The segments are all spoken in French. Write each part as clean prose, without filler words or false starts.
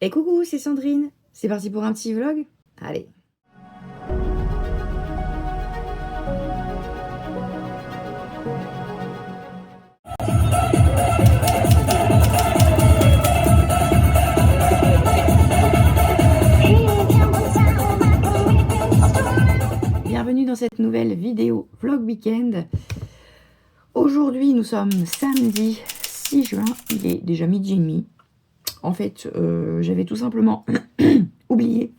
Et coucou, c'est Sandrine. C'est parti pour un petit vlog? Allez. Bienvenue dans cette nouvelle vidéo vlog week-end. Aujourd'hui, nous sommes samedi 6 juin. Il est déjà midi et demi. En fait, j'avais tout simplement oublié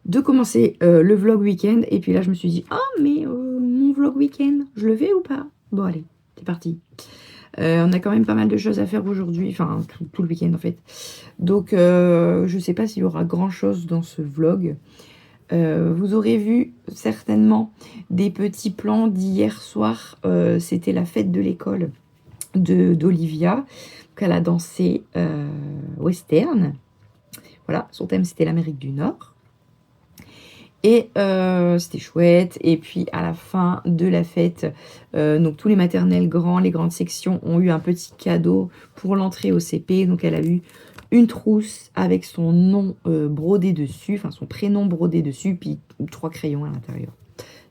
de commencer le vlog week-end. Et puis là, je me suis dit, ah, mais mon vlog week-end, je le fais ou pas? Bon, allez, c'est parti. On a quand même pas mal de choses à faire aujourd'hui. Enfin, tout le week-end, en fait. Donc, je sais pas s'il y aura grand-chose dans ce vlog. Vous aurez vu certainement des petits plans d'hier soir. C'était la fête de l'école d'Olivia. Elle a dansé western. Voilà, son thème c'était l'Amérique du Nord. Et c'était chouette. Et puis à la fin de la fête, donc tous les maternelles grands, les grandes sections ont eu un petit cadeau pour l'entrée au CP. Donc elle a eu une trousse avec son nom brodé dessus, enfin son prénom brodé dessus, puis 3 crayons à l'intérieur.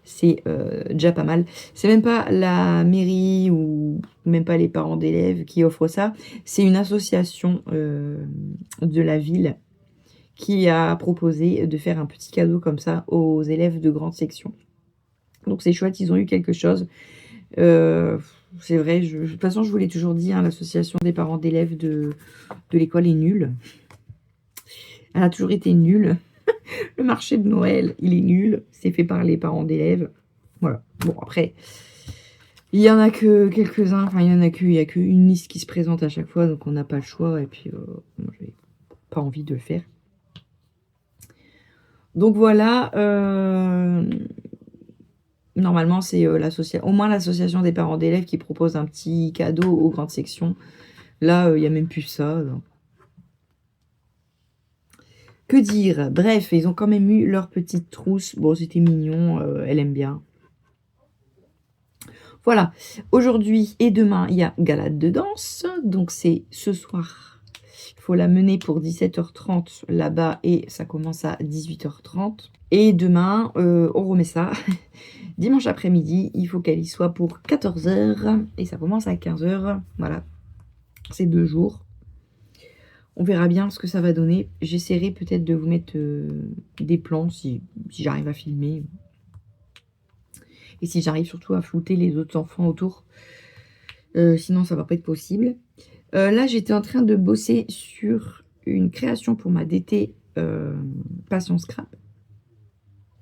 C'est déjà pas mal. C'est même pas la mairie ou même pas les parents d'élèves qui offrent ça. C'est une association de la ville qui a proposé de faire un petit cadeau comme ça aux élèves de grande section. Donc c'est chouette, ils ont eu quelque chose. C'est vrai, de toute façon je vous l'ai toujours dit, hein, l'association des parents d'élèves de l'école est nulle. Elle a toujours été nulle. Le marché de Noël, il est nul. C'est fait par les parents d'élèves. Voilà. Bon, après, il y en a que quelques-uns. Enfin, il y a qu'une liste qui se présente à chaque fois. Donc, on n'a pas le choix. Et puis, moi, j'ai pas envie de le faire. Donc, voilà. Normalement, c'est au moins l'association des parents d'élèves qui propose un petit cadeau aux grandes sections. Là, il n'y a même plus ça. Donc. Que dire? Bref, ils ont quand même eu leur petite trousse. Bon, c'était mignon, elle aime bien. Voilà, aujourd'hui et demain, il y a gala de danse. Donc, c'est ce soir. Il faut la mener pour 17h30 là-bas et ça commence à 18h30. Et demain, on remet ça. Dimanche après-midi, il faut qu'elle y soit pour 14h et ça commence à 15h. Voilà, c'est 2 jours. On verra bien ce que ça va donner. J'essaierai peut-être de vous mettre des plans si j'arrive à filmer. Et si j'arrive surtout à flouter les autres enfants autour. Sinon, ça va pas être possible. Là, j'étais en train de bosser sur une création pour ma DT Passion Scrap.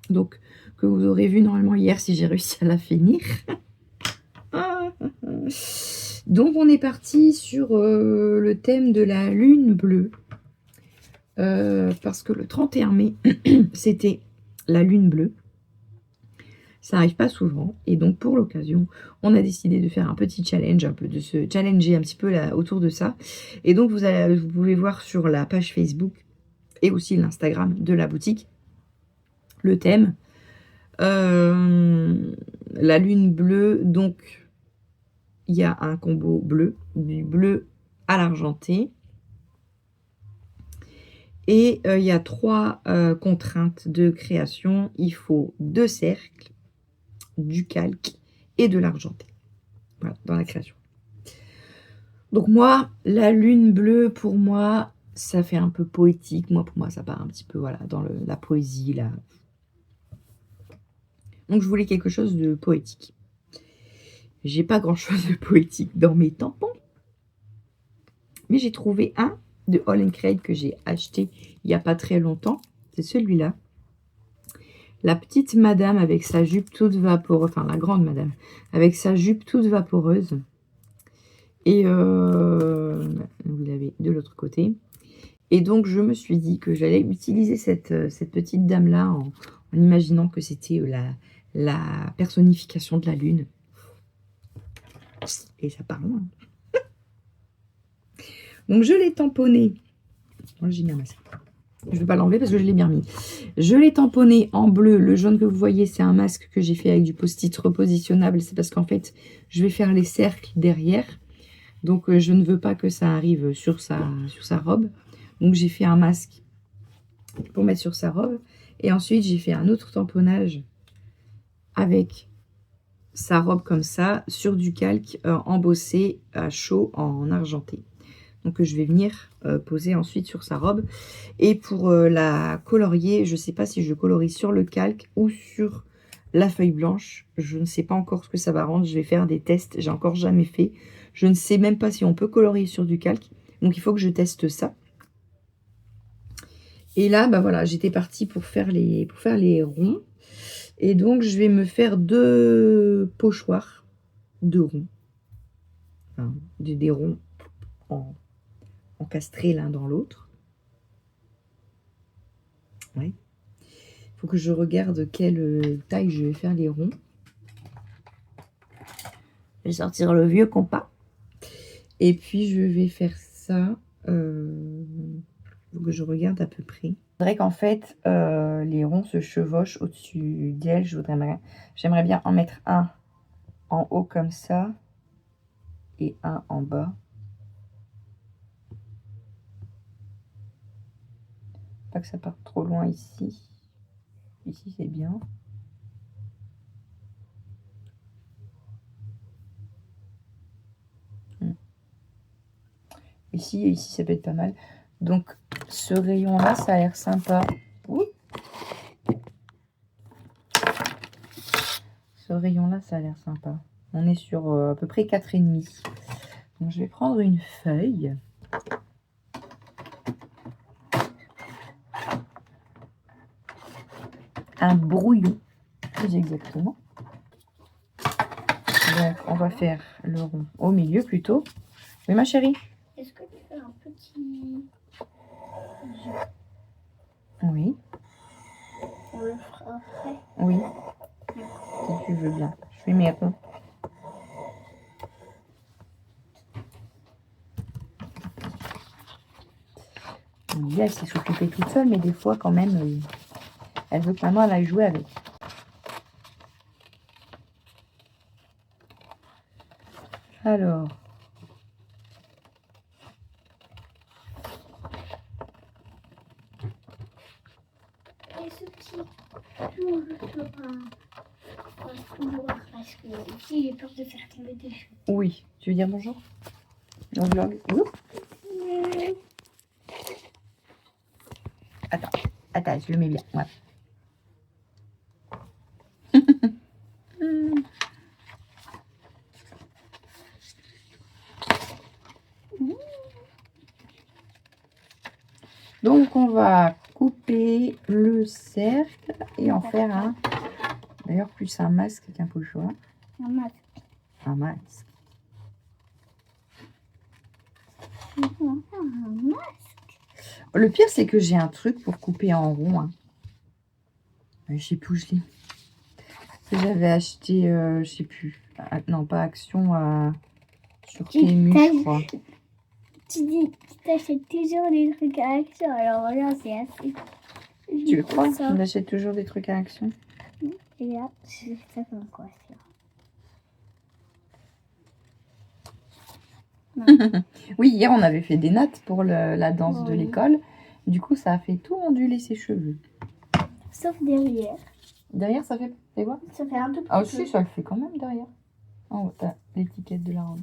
Donc, que vous aurez vu normalement hier si j'ai réussi à la finir. Donc, on est parti sur le thème de la lune bleue. Parce que le 31 mai, c'était la lune bleue. Ça n'arrive pas souvent. Et donc, pour l'occasion, on a décidé de faire un petit challenge, un peu de se challenger un petit peu là, autour de ça. Et donc, vous pouvez voir sur la page Facebook et aussi l'Instagram de la boutique le thème. La lune bleue, donc, il y a un combo bleu, du bleu à l'argenté. Et il y a 3 contraintes de création. Il faut 2 cercles, du calque et de l'argenté. Voilà, dans la création. Donc moi, la lune bleue, pour moi, ça fait un peu poétique. Pour moi, ça part un petit peu voilà, dans la poésie. Là. Donc je voulais quelque chose de poétique. J'ai pas grand-chose de poétique dans mes tampons. Mais j'ai trouvé un de All & Create que j'ai acheté il n'y a pas très longtemps. C'est celui-là. La petite madame avec sa jupe toute vaporeuse. Enfin, la grande madame. Avec sa jupe toute vaporeuse. Et vous l'avez de l'autre côté. Et donc, je me suis dit que j'allais utiliser cette petite dame-là en imaginant que c'était la personnification de la lune. Et ça part loin. Donc, je l'ai tamponné. Moi, j'ai mis un masque. Je ne vais pas l'enlever parce que je l'ai bien mis. Je l'ai tamponné en bleu. Le jaune que vous voyez, c'est un masque que j'ai fait avec du post-it repositionnable. C'est parce qu'en fait, je vais faire les cercles derrière. Donc, je ne veux pas que ça arrive sur sa robe. Donc j'ai fait un masque pour mettre sur sa robe. Et ensuite j'ai fait un autre tamponnage avec sa robe comme ça, sur du calque embossé à chaud en argenté. Donc je vais venir poser ensuite sur sa robe. Et pour la colorier, je ne sais pas si je colorie sur le calque ou sur la feuille blanche. Je ne sais pas encore ce que ça va rendre. Je vais faire des tests. J'ai encore jamais fait. Je ne sais même pas si on peut colorier sur du calque. Donc il faut que je teste ça. Et là, bah voilà, j'étais partie pour faire les ronds. Et donc je vais me faire 2 pochoirs de ronds. Enfin, des ronds encastrés l'un dans l'autre. Ouais. Il faut que je regarde quelle taille je vais faire les ronds. Je vais sortir le vieux compas. Et puis je vais faire ça. Il faut que je regarde à peu près. Il faudrait qu'en fait les ronds se chevauchent au-dessus d'elle. J'aimerais bien en mettre un en haut comme ça et un en bas. Pas que ça parte trop loin ici. Ici c'est bien. Ici ça peut être pas mal. Donc ce rayon là ça a l'air sympa. Ouh. Ce rayon là ça a l'air sympa. On est sur à peu près 4,5. Donc je vais prendre une feuille. Un brouillon plus exactement. Donc on va faire le rond au milieu plutôt. Oui ma chérie. Est-ce que tu fais un petit jeu? Oui. On le fera après. Oui. Si tu veux bien. Je fais mes ronds. Oui, elle s'est s'occuper toute seule, mais des fois quand même, elle veut que maman elle aille jouer avec. Alors. Et ce petit tour sera toujours parce que ici j'ai peur de faire tomber des choses. Oui. Tu veux dire bonjour au vlog? Oui. Attends, je le mets bien. Ouais. Donc on va couper le cercle et en faire un, d'ailleurs plus un masque qu'un pochoir. Un masque. Un masque. Un masque. Le pire c'est que j'ai un truc pour couper en rond. Hein. Je sais plus où je l'ai. J'avais acheté, je sais plus. Non, pas Action, sur Temu, je crois. Tu dis que tu achètes toujours des trucs à Action, alors là c'est assez. Tu crois qu'on achète toujours des trucs à Action? Et là, je fais ça comme quoi Oui, hier on avait fait des nattes pour la danse de l'école. Du coup, ça a fait tout onduler ses cheveux. Sauf derrière. Derrière, ça fait. Tu vois? Ça fait un tout petit peu. Ah, si, ça le fait quand même derrière. Oh, t'as l'étiquette de la robe.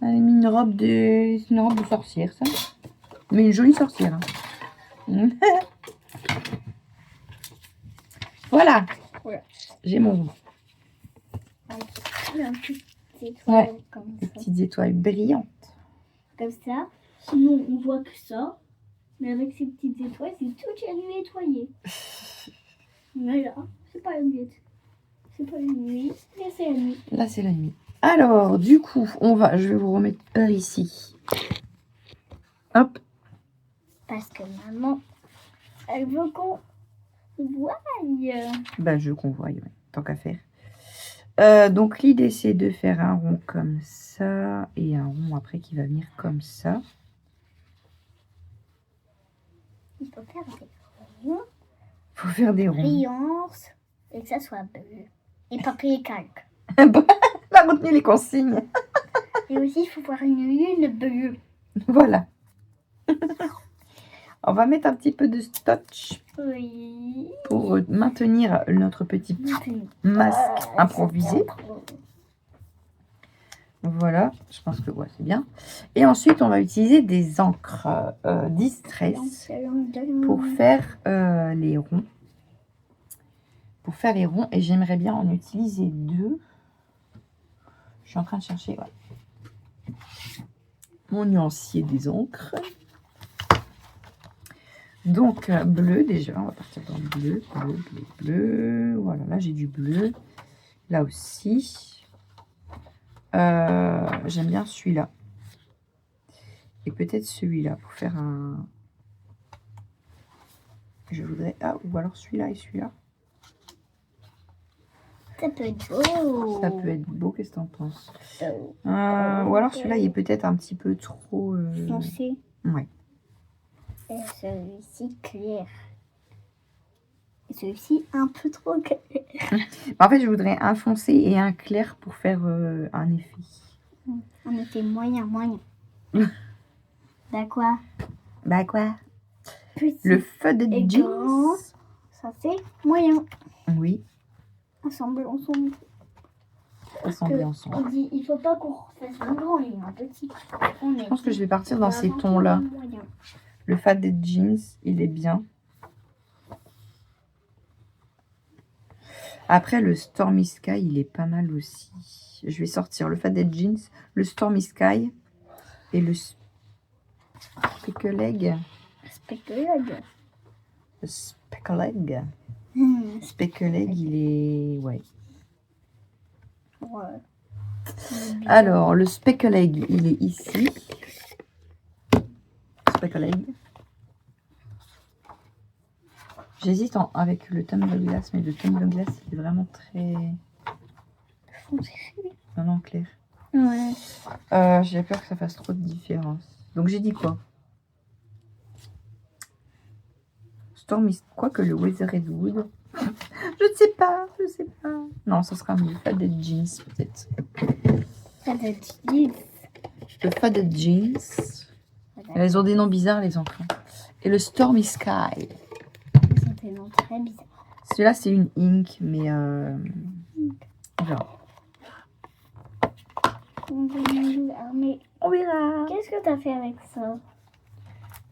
Elle a mis une robe de sorcière, ça. Mais une jolie sorcière. Hein. Voilà. J'ai mon rond. Un petit étoile comme des ça. Petites étoiles brillantes. Comme ça. Sinon, on voit que ça. Mais avec ces petites étoiles, c'est tout à lui nettoyé. Mais là, c'est pas la nuit. C'est pas la nuit. Là, c'est la nuit. Là, c'est la nuit. Alors, du coup, je vais vous remettre par ici. Hop. Parce que maman, elle veut qu'on voie. Ben, je veux qu'on voie, ouais, tant qu'à faire. Donc, l'idée, c'est de faire un rond comme ça et un rond après qui va venir comme ça. Il faut faire des ronds. Faut faire des ronds. Brillance et que ça soit bleu. Et papier calque. Elle a retenu les consignes. Et aussi, il faut voir une lune bleue. Voilà. On va mettre un petit peu de scotch Oui. pour maintenir notre petit masque improvisé. Voilà, je pense que ouais, c'est bien. Et ensuite, on va utiliser des encres Distress pour faire les ronds. Pour faire les ronds, et j'aimerais bien en utiliser 2. Je suis en train de chercher mon nuancier des encres. Donc, bleu déjà, on va partir dans le bleu, bleu. Voilà, là j'ai du bleu. Là aussi. J'aime bien celui-là. Et peut-être celui-là pour faire un... Je voudrais... Ah, ou alors celui-là et celui-là. Ça peut être beau. Ça peut être beau, qu'est-ce que t'en penses? Ou alors celui-là, il est peut-être un petit peu trop... Foncé. Ouais. Et celui-ci clair. Et celui-ci un peu trop clair. En fait, je voudrais un foncé et un clair pour faire un effet. Un effet moyen. Bah quoi? Petit Le feu de et jeans. grand, ça fait moyen. Oui, Ensemble. ça sent bien ensemble. On dit, il faut pas qu'on fasse un grand et un petit. Je pense que je vais partir dans ces tons-là. Le faded jeans, il est bien. Après, le Stormy Sky, il est pas mal aussi. Je vais sortir le faded jeans, le Stormy Sky et le Speckle Egg. Speckle Egg. Speckle Egg, il est... Ouais. Alors, le Speckle Egg, il est ici. Speckle Egg. J'hésite avec le Tumbler Glass, mais le Tumbler Glass, il est vraiment très... Non, clair. Ouais. J'ai peur que ça fasse trop de différence. Donc, j'ai dit quoi? Stormy... Quoi que le Weathered Wood... Je ne sais pas. Non, ça sera mieux. Faded Jeans, peut-être. Faded jeans. Le Faded Jeans. Elles ont des noms bizarres, les enfants. Et le Stormy Sky. Ils ont des noms très bizarres. Celui-là, c'est une ink, mais... On verra. Mais On verra. qu'est-ce que tu as fait avec ça?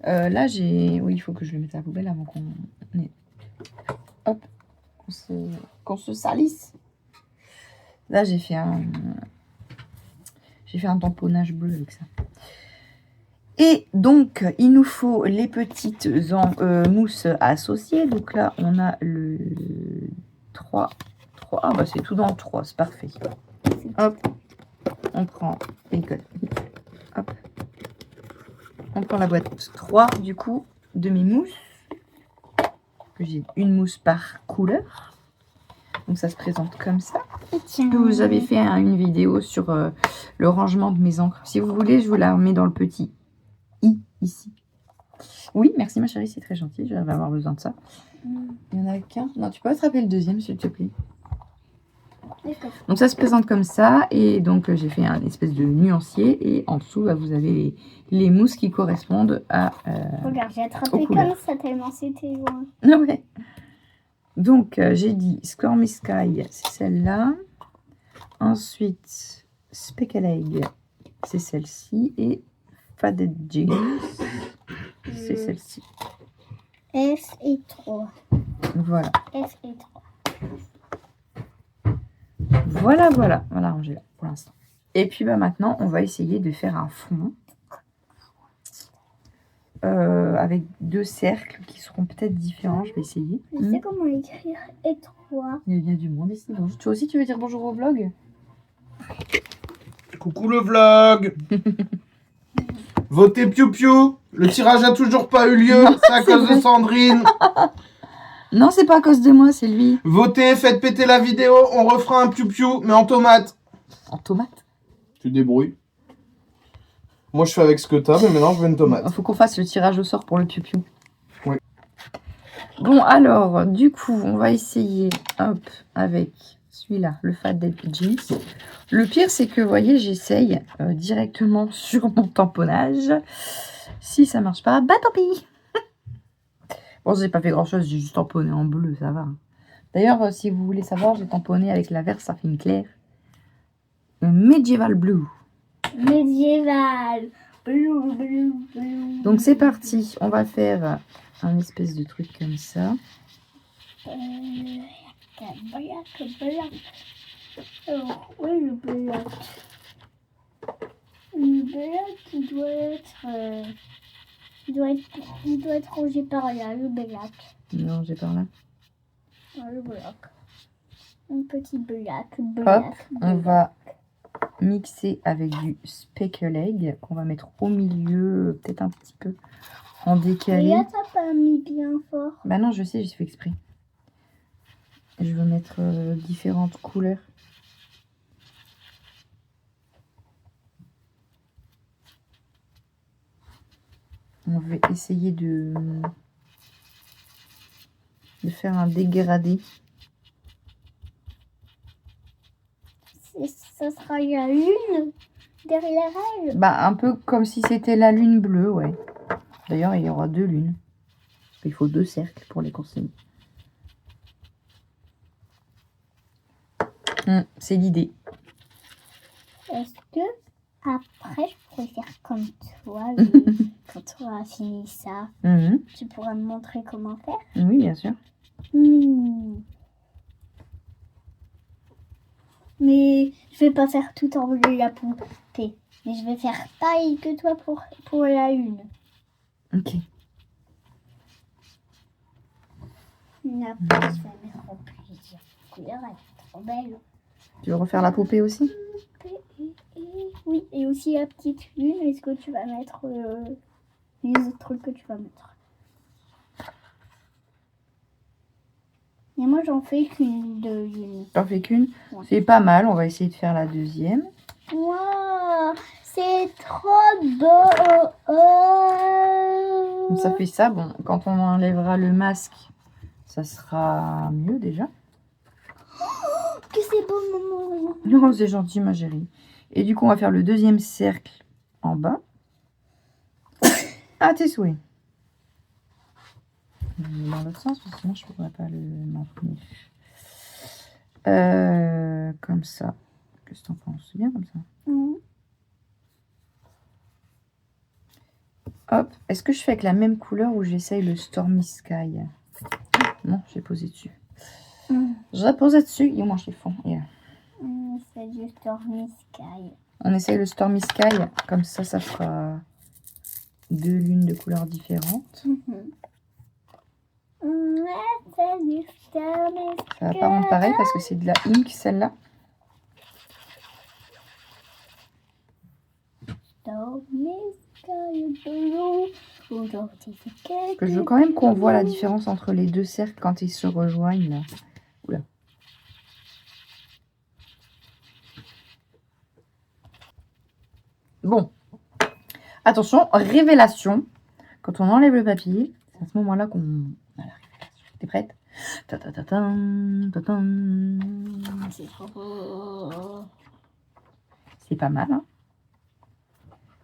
Là, j'ai... Oui, il faut que je le mette à la poubelle avant qu'on... Hop. Qu'on se salisse. Là, j'ai fait un tamponnage bleu avec ça. Et donc, il nous faut les petites mousses associées. Donc là, on a le 3. Ah, bah c'est tout dans le 3, c'est parfait. Hop. On prend les codes. Hop. On prend la boîte 3, du coup, de mes mousses. J'ai une mousse par couleur. Donc ça se présente comme ça. Tiens. Vous avez fait une vidéo sur le rangement de mes encres. Si vous voulez, je vous la remets dans le petit i ici. Oui, merci ma chérie, c'est très gentil. Je vais avoir besoin de ça. Il y en a qu'un. Non, tu peux attraper le deuxième, s'il te plaît. Donc ça se présente comme ça. Et donc j'ai fait un espèce de nuancier. Et en dessous, bah, vous avez les mousses qui correspondent à... Regarde, j'ai attrapé comme ça tellement c'était loin. Ah ouais. Donc, j'ai dit Stormy Sky, c'est celle-là. Ensuite, Speckle Egg, c'est celle-ci. Et Faded Jeans, c'est celle-ci. S et 3. Voilà. S et 3. Voilà. On va la ranger là pour l'instant. Et puis, bah, maintenant, on va essayer de faire un fond. Avec 2 cercles qui seront peut-être différents. Je vais essayer. Je sais comment écrire étroit. Il y a du monde ici. Bonjour. Toi aussi, tu veux dire bonjour au vlog? Coucou le vlog. Votez Piu Piu. Le tirage a toujours pas eu lieu. C'est à cause de Sandrine. Non, c'est pas à cause de moi, c'est lui. Votez, faites péter la vidéo. On refera un Piu Piu, mais en tomate. En tomate? Tu débrouilles. Moi, je fais avec ce que t'as, mais maintenant, je veux une tomate. Il faut qu'on fasse le tirage au sort pour le piou-piou. Oui. Bon, alors, du coup, on va essayer, hop, avec Celui-là, le Fat Dead Jeans. Le pire, c'est que, vous voyez, j'essaye directement sur mon tamponnage. Si ça marche pas, bah tant pis. Bon, j'ai pas fait grand-chose, j'ai juste tamponné en bleu, ça va. D'ailleurs, si vous voulez savoir, j'ai tamponné avec la Versafine claire. Medieval Blue. Médiéval. Blue, blue, blue. Donc c'est parti, on va faire un espèce de truc comme ça. Black. Alors, oui, le black. Le black, il doit être rangé par là, le black. Non, j'ai par là. Ah, le black. Un petit black. Hop, on va mixer avec du speckle egg qu'on va mettre au milieu, peut-être un petit peu en décalé. Et là, t'as pas mis bien fort. Bah non, je sais, j'ai fait exprès. Je veux mettre différentes couleurs. On va essayer de faire un dégradé. Ça sera la lune derrière elle. Bah, un peu comme si c'était la lune bleue, ouais. D'ailleurs, il y aura 2 lunes. Il faut 2 cercles pour les consignes. C'est l'idée. Est-ce que après je pourrais faire comme toi quand tu auras fini ça, tu pourras me montrer comment faire? Oui, bien sûr. Mais je vais pas faire tout enrouler la poupée. Mais je vais faire pareil que toi pour la une. Ok. Après, je vais mettre en plusieurs couleurs. Elle est trop belle. Tu veux refaire la poupée aussi? Oui, et aussi la petite lune. Est-ce que tu vas mettre les autres trucs que tu vas mettre? Et moi, j'en fais qu'une de lune. T'en fais qu'une? Ouais. C'est pas mal, on va essayer de faire la deuxième. Waouh, c'est trop beau. Donc ça fait ça. Bon, quand on enlèvera le masque, ça sera mieux déjà. Que c'est beau, maman. Non, c'est gentil, ma chérie. Et du coup, on va faire le deuxième cercle en bas. À tes souhaits. Dans l'autre sens, parce que sinon je ne pourrais pas le maintenir. Comme ça. Qu'est-ce que t'en penses? C'est bien comme ça. Hop. Est-ce que je fais avec la même couleur ou j'essaye le Stormy Sky? Non, j'ai posé dessus. Je l'ai posé dessus et moi je les fond. C'est du Stormy Sky. On essaye le Stormy Sky. Comme ça, ça fera 2 lunes de couleurs différentes. C'est du Stormy Sky. Ça va pas rendre pareil parce que c'est de la ink celle-là. Stormy Sky blue. Que je veux quand même qu'on voit la différence entre les deux cercles quand ils se rejoignent là. Oula. Bon. Attention, révélation. Quand on enlève le papier, c'est à ce moment-là qu'on a la révélation. T'es prête? C'est pas mal, hein?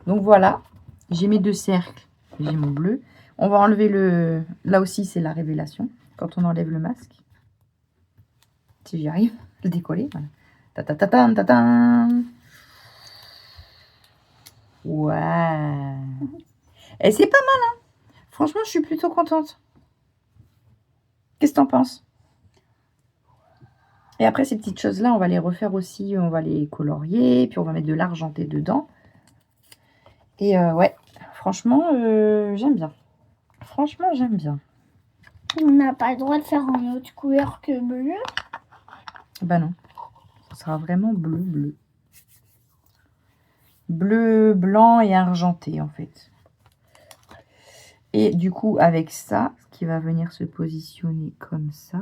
Donc voilà, j'ai mes 2 cercles. J'ai mon bleu. On va enlever le... Là aussi, c'est la révélation. Quand on enlève le masque. Si j'y arrive, le décoller. Voilà. Ta-ta-ta-tam, ta-tam. Ouais. Et c'est pas mal, hein. Franchement, je suis plutôt contente. Qu'est-ce que t'en penses? Et après, ces petites choses-là, on va les refaire aussi. On va les colorier. Puis on va mettre de l'argenté dedans. Et ouais, franchement, j'aime bien. Franchement, j'aime bien. On n'a pas le droit de faire une autre couleur que bleu. Bah non. Ça sera vraiment bleu, bleu. Bleu, blanc et argenté, en fait. Et du coup, avec ça, ce qui va venir se positionner comme ça.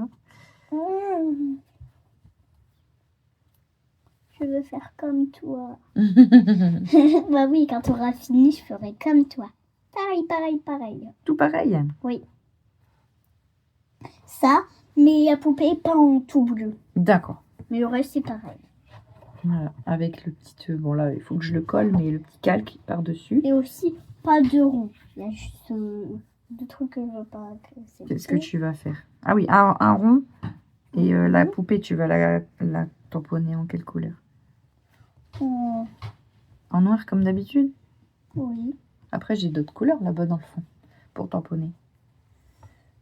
Je veux faire comme toi. Bah oui, quand tu auras fini, je ferai comme toi. Pareil. Tout pareil. Oui. Ça, mais la poupée pas en tout bleu. D'accord. Mais le reste, c'est pareil. Voilà, avec le petit... bon là, il faut que je le colle, mais le petit calque par-dessus. Et aussi, pas de rond. Il y a juste deux trucs que je veux pas. Qu'est-ce que tu vas faire? Ah oui, un rond. Et la poupée, tu vas la tamponner en quelle couleur? Oh, En noir comme d'habitude? oui. Après, j'ai d'autres couleurs là-bas dans le fond pour tamponner.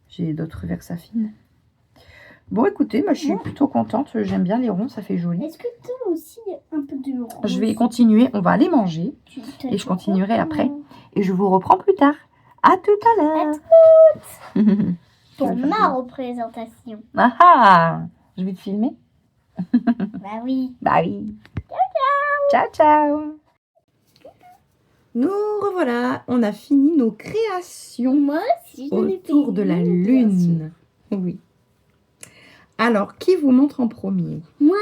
J'ai d'autres Versafine. Bon, écoutez, moi, je suis plutôt contente. J'aime bien les ronds, ça fait joli. Est-ce que tu as aussi un peu de rond? Je vais continuer. On va aller manger. Et je continuerai après. Et je vous reprends plus tard. À tout à l'heure. Pour ma représentation. Ah ah! Je vais te filmer? Bah oui. Bah oui. Ciao, ciao. Nous revoilà. On a fini nos créations Moi aussi, j'en ai fait autour de la une lune. Oui. Alors, qui vous montre en premier? Moi.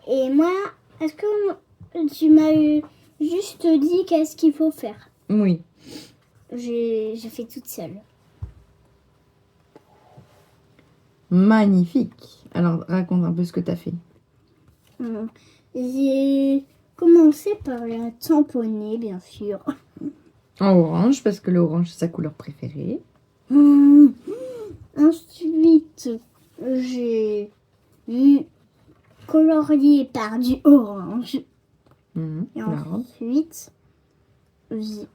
Et moi, est-ce que tu m'as juste dit qu'est-ce qu'il faut faire? Oui. J'ai fait toute seule. Magnifique. Alors, raconte un peu ce que tu as fait. J'ai commencé par la tamponner, bien sûr. En orange, parce que l'orange, c'est sa couleur préférée. Ensuite, j'ai colorié par du orange. Et ensuite,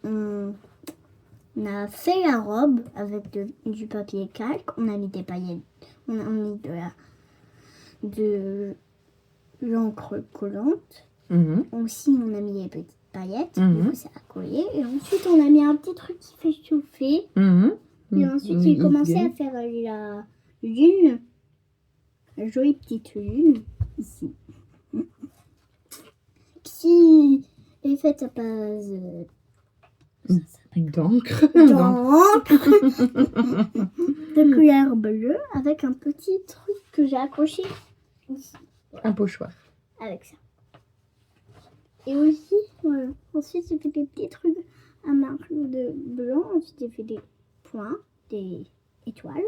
on a fait la robe avec du papier calque. On a mis des paillettes. On a mis de l'encre collante. Aussi, on a mis les petites paillettes. Du coup, ça a collé. Et ensuite, on a mis un petit truc qui fait chauffer. Et ensuite, j'ai commencé à faire la lune. La jolie petite lune. Ici. Qui est faite à base d'encre. De couleur bleue. Avec un petit truc que j'ai accroché ici. Un pochoir. Avec ça. Et aussi, voilà. Ensuite, j'ai fait des petits trucs à marque de blanc. Ensuite, j'ai fait des points, des étoiles.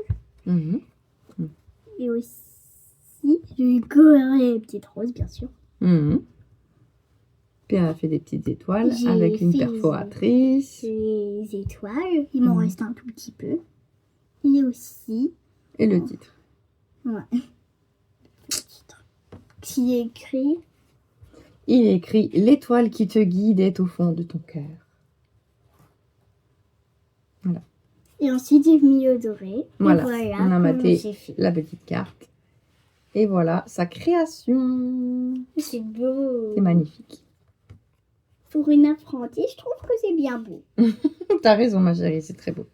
Et aussi, j'ai coloré les petites roses, bien sûr. Puis elle a fait des petites étoiles avec une perforatrice. Les étoiles, il m'en reste un tout petit peu. Et aussi... Et le titre. Ouais. Le titre. Qui est écrit... Il est écrit « L'étoile qui te guide est au fond de ton cœur ». Voilà. Et ensuite, j'ai mis le doré. Voilà. Voilà, on a maté fait. la petite carte. Et voilà sa création. C'est beau. C'est magnifique. Pour une apprentie, je trouve que c'est bien beau. T'as raison, ma chérie, c'est très beau.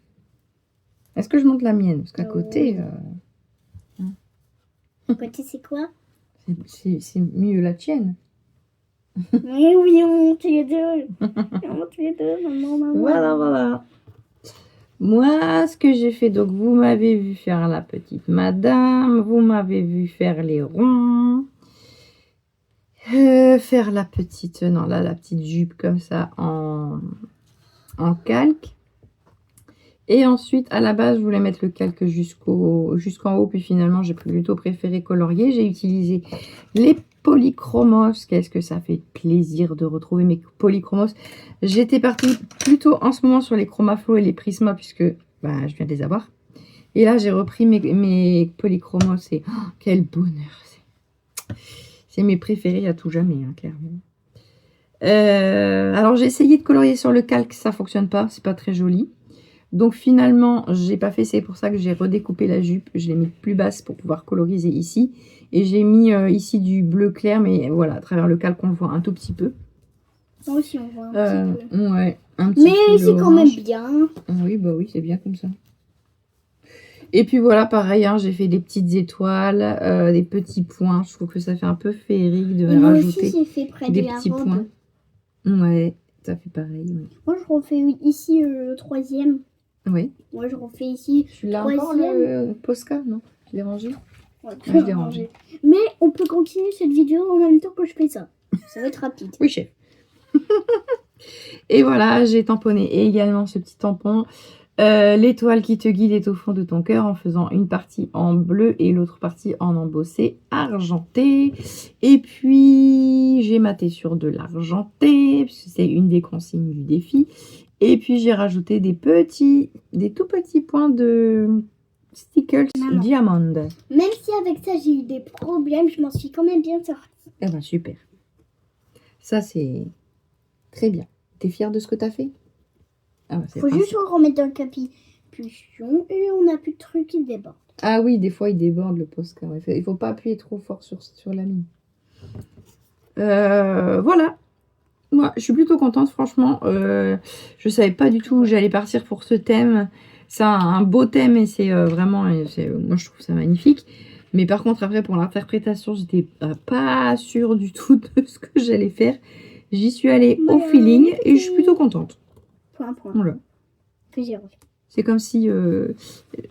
Est-ce que je monte la mienne? Parce qu'à côté... À côté, c'est quoi? C'est mieux la tienne. Oui, on monte les deux. On monte les deux, maman. Voilà. Moi, ce que j'ai fait, donc vous m'avez vu faire la petite madame, vous m'avez vu faire les ronds, faire la petite, la petite jupe comme ça en calque. Et ensuite, à la base, je voulais mettre le calque jusqu'en haut, puis finalement, j'ai plutôt préféré colorier. J'ai utilisé les Polychromos. Qu'est-ce que ça fait plaisir de retrouver mes Polychromos. J'étais partie plutôt en ce moment sur les Chromaflow et les Prisma, puisque je viens de les avoir. Et là, j'ai repris mes Polychromos et quel bonheur. C'est mes préférés à tout jamais, hein, clairement. Alors, j'ai essayé de colorier sur le calque, ça fonctionne pas, c'est pas très joli. Donc finalement, j'ai pas fait, c'est pour ça que j'ai redécoupé la jupe. Je l'ai mis plus basse pour pouvoir coloriser ici. Et j'ai mis ici du bleu clair, mais voilà, à travers le calque, on le voit un tout petit peu. Moi aussi, on voit un petit peu. Ouais, un petit mais peu. Mais c'est quand même bien. Oui, c'est bien comme ça. Et puis voilà, pareil, hein, j'ai fait des petites étoiles, des petits points. Je trouve que ça fait un peu féerique de rajouter moi aussi, j'ai fait près des de la petits robe. points. Ouais, ça fait pareil. Ouais. Moi, je refais ici le troisième. Oui. Moi, je refais ici. Tu l'as encore le Posca, non? Je l'ai rangé. Ouais, je l'ai rangé. Mais on peut continuer cette vidéo en même temps que je fais ça. Ça va être rapide. Oui, chef. Et voilà, j'ai tamponné également ce petit tampon. L'étoile qui te guide est au fond de ton cœur en faisant une partie en bleu et l'autre partie en embossé argenté. Et puis, j'ai maté sur de l'argenté, puisque c'est une des consignes du défi. Et puis, j'ai rajouté des tout petits points de stickers Maman. diamond. Même si avec ça j'ai eu des problèmes, je m'en suis quand même bien sortie. Eh ben, super. Ça, c'est très bien. T'es fière de ce que t'as fait? Ah, bah, c'est Faut principe. juste remettre dans le capuchon et on n'a plus de trucs qui débordent. Ah oui, des fois, il déborde le postcard. Il faut pas appuyer trop fort sur la mine. Voilà. Moi, je suis plutôt contente, franchement. Je savais pas du tout où j'allais partir pour ce thème. C'est un beau thème et c'est vraiment... moi, je trouve ça magnifique. Mais par contre, après, pour l'interprétation, j'étais pas sûre du tout de ce que j'allais faire. J'y suis allée au feeling et je suis plutôt contente. Point. Voilà. Que j'ai revu. C'est comme si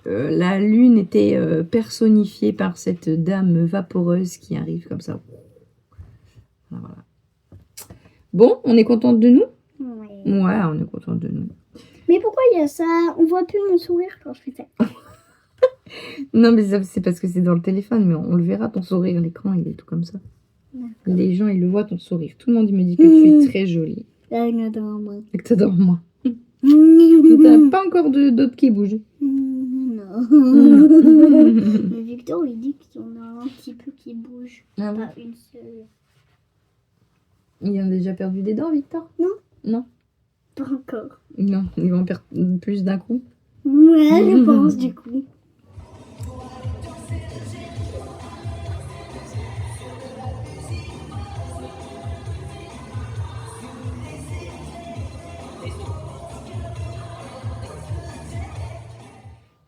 la lune était personnifiée par cette dame vaporeuse qui arrive comme ça. Voilà. Bon, on est contente de nous? Ouais. Ouais, on est contente de nous. Mais pourquoi il y a ça? On voit plus mon sourire quand je fais ça. Non, mais c'est parce que c'est dans le téléphone, mais on le verra, ton sourire, l'écran, il est tout comme ça. Les gens, ils le voient, ton sourire. Tout le monde, il me dit que tu es très jolie. Là, il y en a dans moi. Et que t'adores moi. T'as pas encore d'autres qui bougent. Non. Mais Victor, il dit qu'il y en a un petit peu qui bouge. Ah bon? Pas une seule. Il a déjà perdu des dents, Victor? Non. Pas encore. Non, il va en perdre plus d'un coup. Ouais, je pense du coup.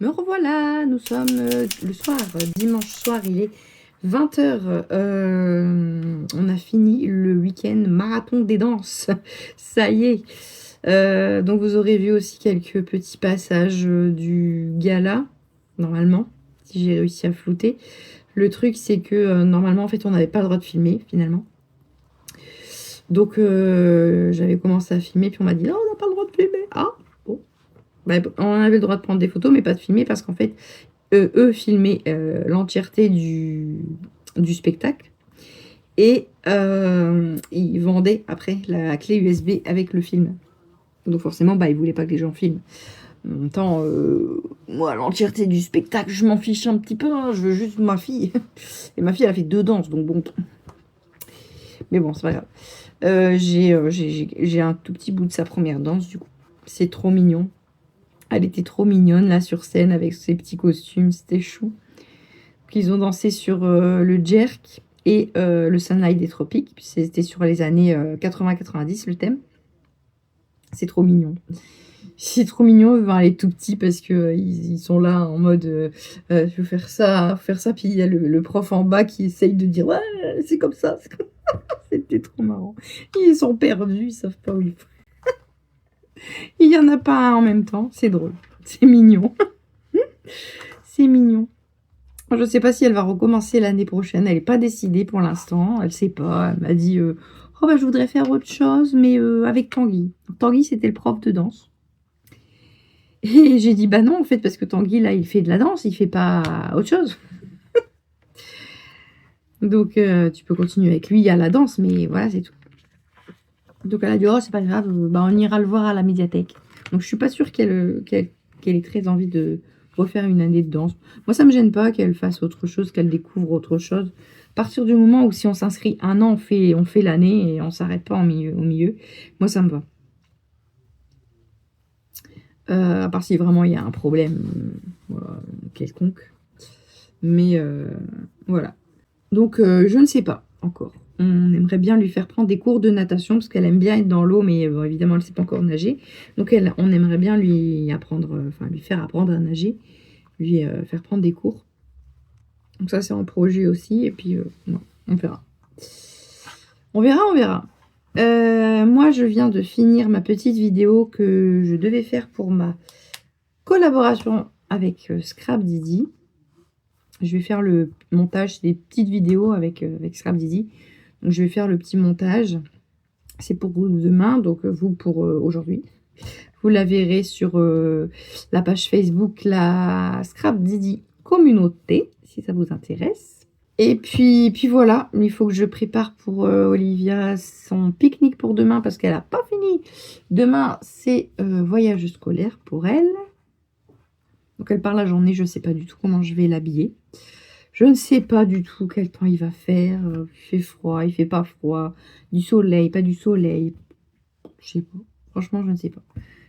Me revoilà, nous sommes le soir, dimanche soir, il est 20h. On a fini le week-end marathon des danses. Ça y est. Donc vous aurez vu aussi quelques petits passages du gala, normalement, si j'ai réussi à flouter. Le truc, c'est que normalement, en fait, on n'avait pas le droit de filmer, finalement. Donc j'avais commencé à filmer, puis on m'a dit, non, on n'a pas le droit de filmer. Ah, bon. Bah, on avait le droit de prendre des photos, mais pas de filmer, parce qu'en fait, eux filmaient l'entièreté du spectacle. Et ils vendaient après la clé USB avec le film. Donc forcément, bah, ils voulaient pas que les gens filment. En même temps, moi, l'entièreté du spectacle, je m'en fiche un petit peu. Hein, je veux juste ma fille. Et ma fille, elle a fait 2 danses, donc bon. Mais bon, c'est pas grave. J'ai un tout petit bout de sa première danse, du coup. C'est trop mignon. Elle était trop mignonne, là, sur scène, avec ses petits costumes. C'était chou. Ils ont dansé sur le jerk et le Sunlight des tropiques. C'était sur les années 80-90, le thème. C'est trop mignon. C'est trop mignon. Enfin, elle est tout petit parce que ils sont là en mode je veux faire ça. Puis il y a le prof en bas qui essaye de dire ouais, c'est comme ça. C'était trop marrant. Ils sont perdus, ils savent pas où ils font. Il n'y en a pas un en même temps. C'est drôle. C'est mignon. C'est mignon. Je ne sais pas si elle va recommencer l'année prochaine. Elle n'est pas décidée pour l'instant. Elle ne sait pas. Elle m'a dit oh bah, je voudrais faire autre chose, mais avec Tanguy. Tanguy, c'était le prof de danse. Et j'ai dit bah non, en fait, parce que Tanguy, là, il fait de la danse, il fait pas autre chose. Donc, tu peux continuer avec lui à la danse, mais voilà, c'est tout. Donc, elle a dit oh, c'est pas grave, bah, on ira le voir à la médiathèque. Donc, je suis pas sûre qu'elle ait très envie de refaire une année de danse. Moi, ça me gêne pas qu'elle fasse autre chose, qu'elle découvre autre chose. À partir du moment où si on s'inscrit 1 an, on fait l'année et on s'arrête pas au milieu. Moi, ça me va. À part si vraiment il y a un problème quelconque. Mais voilà. Donc, je ne sais pas encore. On aimerait bien lui faire prendre des cours de natation parce qu'elle aime bien être dans l'eau, mais bon, évidemment, elle ne sait pas encore nager. Donc, on aimerait bien lui faire apprendre à nager, lui faire prendre des cours. Donc, ça, c'est en projet aussi. Et puis, on verra. On verra. Moi, je viens de finir ma petite vidéo que je devais faire pour ma collaboration avec Scrap Didi. Je vais faire le montage des petites vidéos avec Scrap Didi. Donc, je vais faire le petit montage. C'est pour demain, donc vous pour aujourd'hui. Vous la verrez sur la page Facebook, la Scrap Didi Communauté, si ça vous intéresse. Et puis voilà, il faut que je prépare pour Olivia son pique-nique pour demain parce qu'elle n'a pas fini. Demain, c'est voyage scolaire pour elle. Donc elle part la journée, je ne sais pas du tout comment je vais l'habiller. Je ne sais pas du tout quel temps il va faire. Il fait froid, il fait pas froid. Du soleil, pas du soleil. Je sais pas. Franchement, je ne sais pas.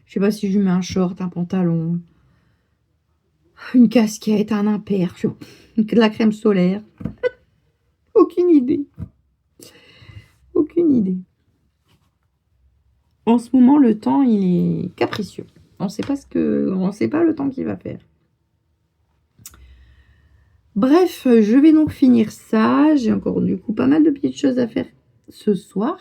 Je sais pas si je lui mets un short, un pantalon, une casquette, un impair, de la crème solaire. Aucune idée. Aucune idée. En ce moment, le temps, il est capricieux. On sait pas le temps qu'il va faire. Bref, je vais donc finir ça. J'ai encore du coup pas mal de petites choses à faire ce soir.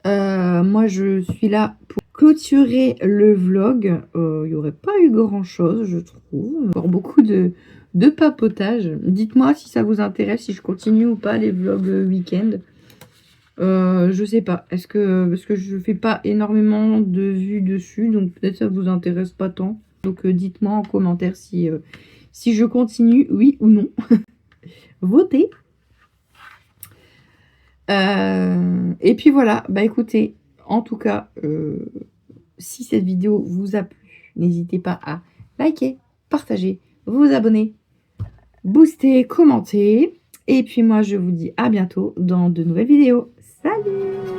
Moi, je suis là pour clôturer le vlog. Il n'y aurait pas eu grand-chose, je trouve. Encore beaucoup de papotage. Dites-moi si ça vous intéresse, si je continue ou pas les vlogs week-end. Je sais pas. Parce que je fais pas énormément de vues dessus, donc peut-être ça vous intéresse pas tant. Donc dites-moi en commentaire si je continue, oui ou non. Votez. Et puis voilà, bah écoutez, en tout cas, si cette vidéo vous a plu, n'hésitez pas à liker, partager, vous abonner, booster, commenter. Et puis moi, je vous dis à bientôt dans de nouvelles vidéos. Salut!